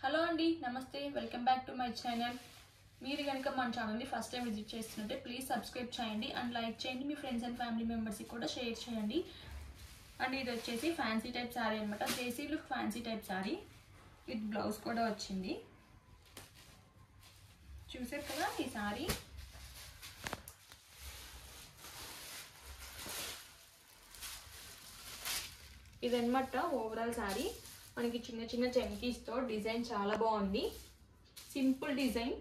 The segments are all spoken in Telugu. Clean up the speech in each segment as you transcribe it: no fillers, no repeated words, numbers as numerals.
హలో అండి, నమస్తే. Welcome back to my channel. మీరు కనుక మన ఛానల్ని ఫస్ట్ టైం విజిట్ చేస్తుంటే ప్లీజ్ సబ్స్క్రైబ్ చేయండి అండ్ లైక్ చేయండి. మీ ఫ్రెండ్స్ అండ్ ఫ్యామిలీ మెంబర్స్కి కూడా షేర్ చేయండి. అండ్ ఇది వచ్చేసి ఫ్యాన్సీ టైప్ శారీ అనమాట. Desi look fancy type sari with blouse కూడా వచ్చింది. చూసారు కదా ఈ శారీ. ఇదన్నమాట ఓవరాల్ శారీ. మనకి చిన్న చిన్న చెంకీస్తో డిజైన్ చాలా బాగుంది. సింపుల్ డిజైన్,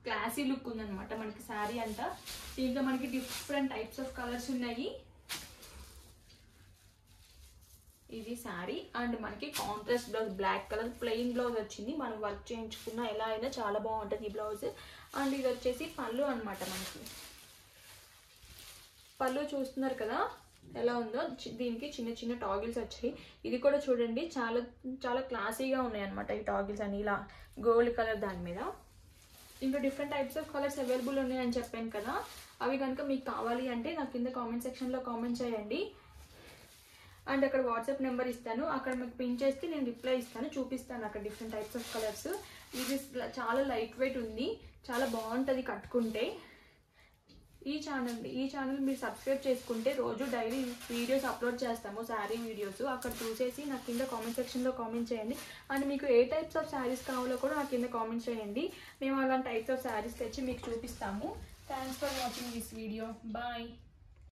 క్లాసీ లుక్ ఉందన్నమాట మనకి శారీ అంతా. దీంట్లో మనకి డిఫరెంట్ టైప్స్ ఆఫ్ కలర్స్ ఉన్నాయి. ఇది శారీ అండ్ మనకి contrast blouse, black colour plain blouse వచ్చింది. మనం వర్క్ చేయించుకున్న ఎలా అయినా చాలా బాగుంటుంది ఈ బ్లౌజ్. అండ్ ఇది వచ్చేసి పళ్ళు అనమాట. మనకి పళ్ళు చూస్తున్నారు కదా ఎలా ఉందో. దీనికి చిన్న చిన్న టాగిల్స్ వచ్చాయి. ఇది కూడా చూడండి, చాలా చాలా క్లాసీగా ఉన్నాయి అనమాట ఈ టాగిల్స్ అని. ఇలా గోల్డ్ కలర్ దాని మీద. ఇంకా different types of colours available ఉన్నాయని చెప్పాను కదా. అవి కనుక మీకు కావాలి అంటే నాకు కింద కామెంట్ సెక్షన్లో కామెంట్ చేయండి. అండ్ అక్కడ వాట్సాప్ నెంబర్ ఇస్తాను, అక్కడ మీకు పిన్ చేస్తే నేను రిప్లై ఇస్తాను, చూపిస్తాను అక్కడ డిఫరెంట్ టైప్స్ ఆఫ్ కలర్స్. ఇది చాలా లైట్ వెయిట్ ఉంది, చాలా బాగుంటుంది కట్టుకుంటే. ఈ ఛానల్ మీరు సబ్స్క్రైబ్ చేసుకుంటే రోజు డైలీ వీడియోస్ అప్లోడ్ చేస్తాము, శారీ వీడియోస్. అక్కడ చూసేసి నాకు కింద కామెంట్ సెక్షన్లో కామెంట్ చేయండి. అండ్ మీకు ఏ టైప్స్ ఆఫ్ శారీస్ కావాలో కూడా నాకు కింద కామెంట్ చేయండి. మేము అలాంటి టైప్స్ ఆఫ్ శారీస్ తెచ్చి మీకు చూపిస్తాము. Thanks for watching this video. Bye.